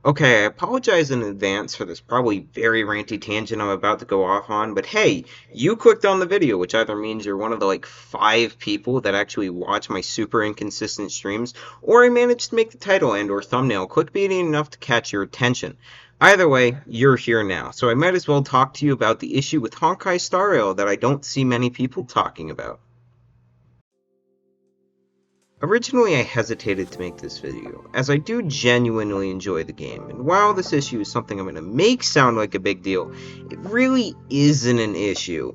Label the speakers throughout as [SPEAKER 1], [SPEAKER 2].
[SPEAKER 1] Okay, I apologize in advance for this probably very ranty tangent I'm about to go off on, but hey, you clicked on the video, which either means you're one of the like 5 people that actually watch my super inconsistent streams, or I managed to make the title and or thumbnail clickbaity enough to catch your attention. Either way, you're here now, so I might as well talk to you about the issue with Honkai Star Rail that I don't see many people talking about. Originally, I hesitated to make this video, as I do genuinely enjoy the game, and while this issue is something I'm going to make sound like a big deal, it really isn't an issue.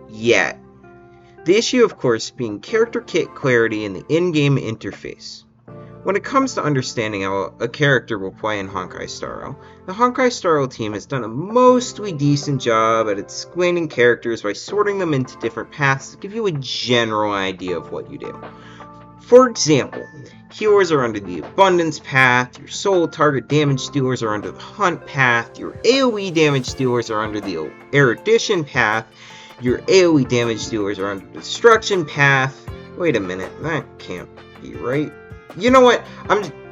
[SPEAKER 1] Yet. The issue, of course, being character kit clarity in the in-game interface. When it comes to understanding how a character will play in Honkai Star Rail, the Honkai Star Rail team has done a mostly decent job at explaining characters by sorting them into different paths to give you a general idea of what you do. For example, healers are under the Abundance path, your soul target damage dealers are under the Hunt path, your AoE damage dealers are under the Erudition path, your AoE damage dealers are under the Destruction path. Wait a minute, that can't be right. You know what,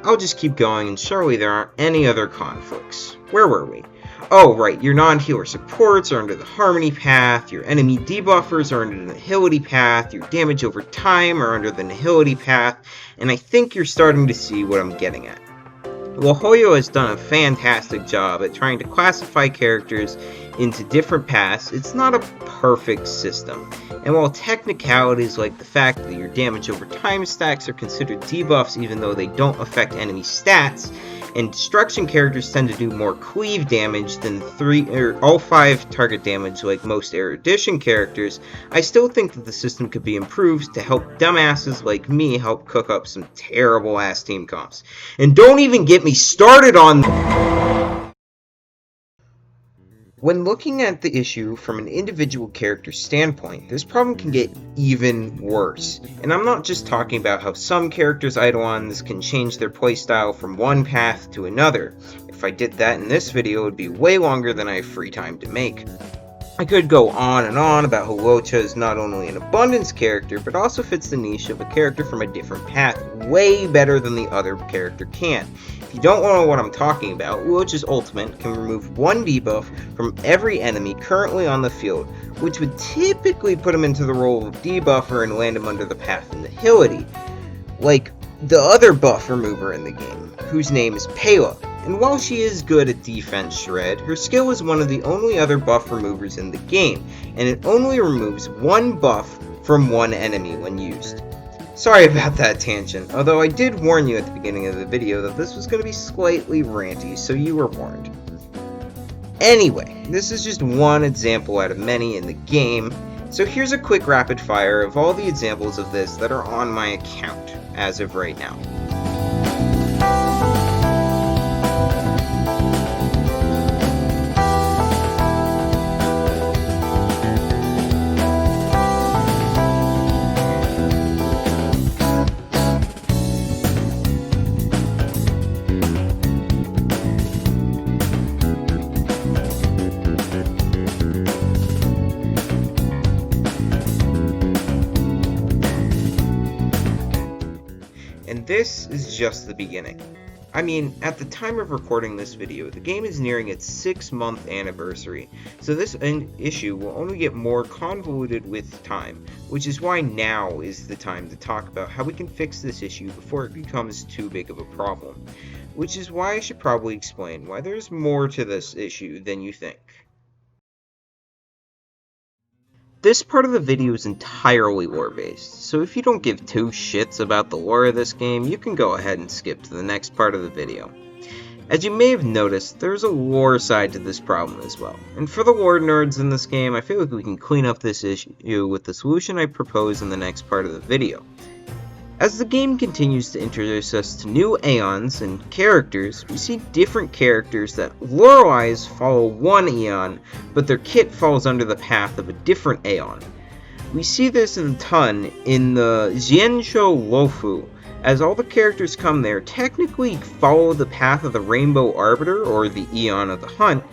[SPEAKER 1] I'll just keep going, and surely there aren't any other conflicts. Where were we? Oh, right, your non-healer supports are under the Harmony path, your enemy debuffers are under the Nihility path, your damage over time are under the Nihility path, and I think you're starting to see what I'm getting at. While Hoyo has done a fantastic job at trying to classify characters into different paths, it's not a perfect system. And while technicalities like the fact that your damage over time stacks are considered debuffs even though they don't affect enemy stats, and destruction characters tend to do more cleave damage than all 5 target damage like most Erudition characters, I still think that the system could be improved to help dumbasses like me help cook up some terrible ass team comps. And don't even get me started on. When looking at the issue from an individual character standpoint, this problem can get even worse. And I'm not just talking about how some characters' Eidolons can change their playstyle from one path to another. If I did that in this video, it would be way longer than I have free time to make. I could go on and on about how Luocha is not only an Abundance character, but also fits the niche of a character from a different path way better than the other character can. If you don't know what I'm talking about, Luocha's ultimate can remove 1 debuff from every enemy currently on the field, which would typically put him into the role of debuffer and land him under the path of Nihility, like the other buff remover in the game, whose name is Pela. And while she is good at defense shred, her skill is one of the only other buff removers in the game, and it only removes 1 buff from 1 enemy when used. Sorry about that tangent, although I did warn you at the beginning of the video that this was going to be slightly ranty, so you were warned. Anyway, this is just one example out of many in the game, so here's a quick rapid fire of all the examples of this that are on my account as of right now. And this is just the beginning. I mean, at the time of recording this video, the game is nearing its 6-month anniversary, so this issue will only get more convoluted with time, which is why now is the time to talk about how we can fix this issue before it becomes too big of a problem. Which is why I should probably explain why there's more to this issue than you think. This part of the video is entirely lore-based, so if you don't give 2 shits about the lore of this game, you can go ahead and skip to the next part of the video. As you may have noticed, there's a lore side to this problem as well, and for the lore nerds in this game, I feel like we can clean up this issue with the solution I propose in the next part of the video. As the game continues to introduce us to new Aeons and characters, we see different characters that lore-wise follow one Aeon, but their kit falls under the path of a different Aeon. We see this in a ton in the Xianzhou Luofu, as all the characters come there technically follow the path of the Rainbow Arbiter, or the Aeon of the Hunt,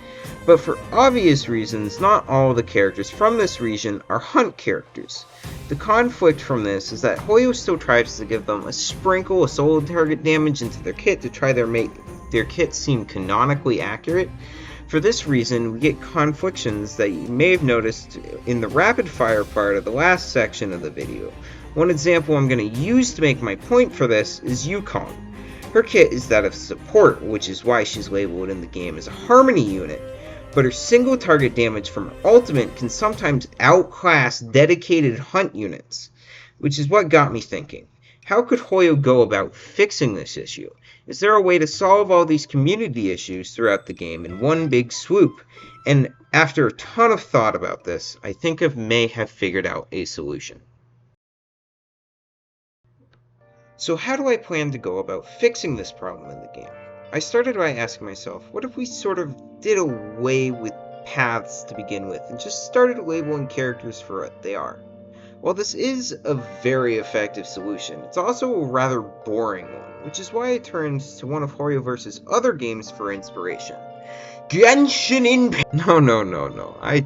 [SPEAKER 1] but for obvious reasons, not all the characters from this region are Hunt characters. The conflict from this is that Hoyo still tries to give them a sprinkle of solo target damage into their kit to try their their kits seem canonically accurate. For this reason, we get conflictions that you may have noticed in the rapid fire part of the last section of the video. One example I'm going to use to make my point for this is Yukong. Her kit is that of support, which is why she's labeled in the game as a harmony unit, but her single target damage from her ultimate can sometimes outclass dedicated hunt units, which is what got me thinking. How could Hoyo go about fixing this issue? Is there a way to solve all these community issues throughout the game in one big swoop? And after a ton of thought about this, I think I may have figured out a solution. So how do I plan to go about fixing this problem in the game? I started by asking myself, what if we sort of did away with paths to begin with and just started labeling characters for what they are? While this is a very effective solution, it's also a rather boring one, which is why I turned to one of Horioverse's other games for inspiration. Genshin Impact! No. I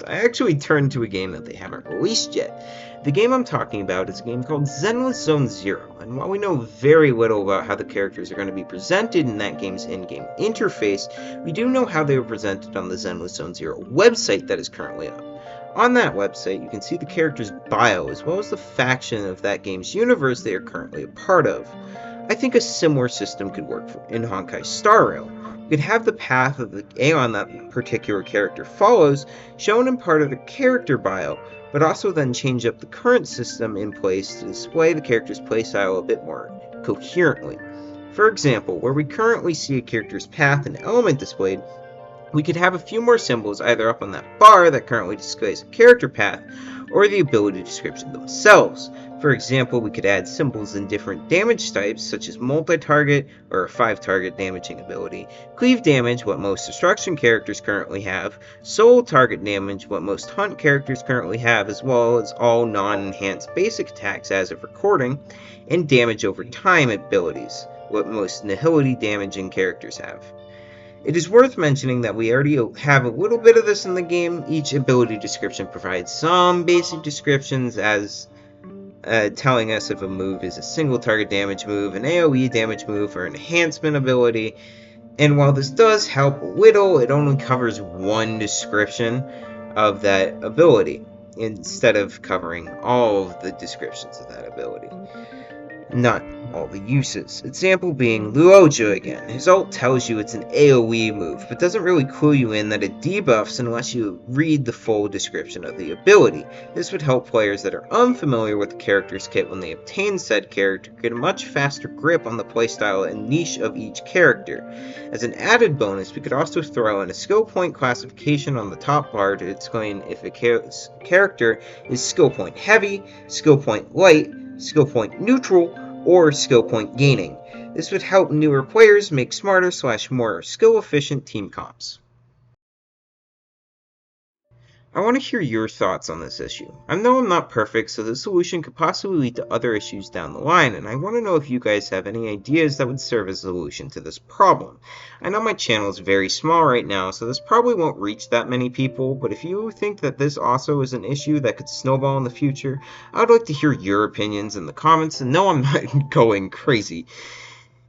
[SPEAKER 1] actually turned to a game that they haven't released yet. The game I'm talking about is a game called Zenless Zone Zero, and while we know very little about how the characters are going to be presented in that game's in-game interface, we do know how they were presented on the Zenless Zone Zero website that is currently up. On that website, you can see the character's bio, as well as the faction of that game's universe they are currently a part of. I think a similar system could work in Honkai Star Rail. You could have the path of the Aeon that particular character follows shown in part of the character bio, but also then change up the current system in place to display the character's playstyle a bit more coherently. For example, where we currently see a character's path and element displayed, we could have a few more symbols either up on that bar that currently displays a character path, or the ability description themselves. For example, we could add symbols in different damage types, such as multi-target or a 5-target damaging ability, cleave damage, what most destruction characters currently have, solo target damage, what most hunt characters currently have, as well as all non-enhanced basic attacks as of recording, and damage over time abilities, what most nihility damaging characters have. It is worth mentioning that we already have a little bit of this in the game. Each ability description provides some basic descriptions as telling us if a move is a single target damage move, an AoE damage move, or an enhancement ability. And while this does help a little, it only covers one description of that ability, instead of covering all of the descriptions of that ability. Not all the uses. Example being Luoja again. His ult tells you it's an AoE move, but doesn't really clue you in that it debuffs unless you read the full description of the ability. This would help players that are unfamiliar with the character's kit when they obtain said character get a much faster grip on the playstyle and niche of each character. As an added bonus, we could also throw in a skill point classification on the top bar to explain if a character is skill point heavy, skill point light, skill point neutral, or skill point gaining. This would help newer players make smarter / more skill efficient team comps. I want to hear your thoughts on this issue. I know I'm not perfect, so the solution could possibly lead to other issues down the line, and I want to know if you guys have any ideas that would serve as a solution to this problem. I know my channel is very small right now, so this probably won't reach that many people, but if you think that this also is an issue that could snowball in the future, I would like to hear your opinions in the comments, and no, I'm not going crazy.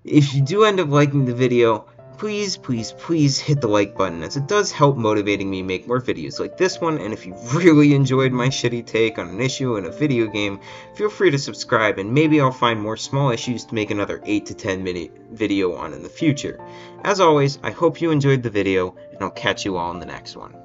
[SPEAKER 1] If you do end up liking the video, please hit the like button, as it does help motivating me make more videos like this one, and if you really enjoyed my shitty take on an issue in a video game, feel free to subscribe, and maybe I'll find more small issues to make another 8 to 10 minute video on in the future. As always, I hope you enjoyed the video, and I'll catch you all in the next one.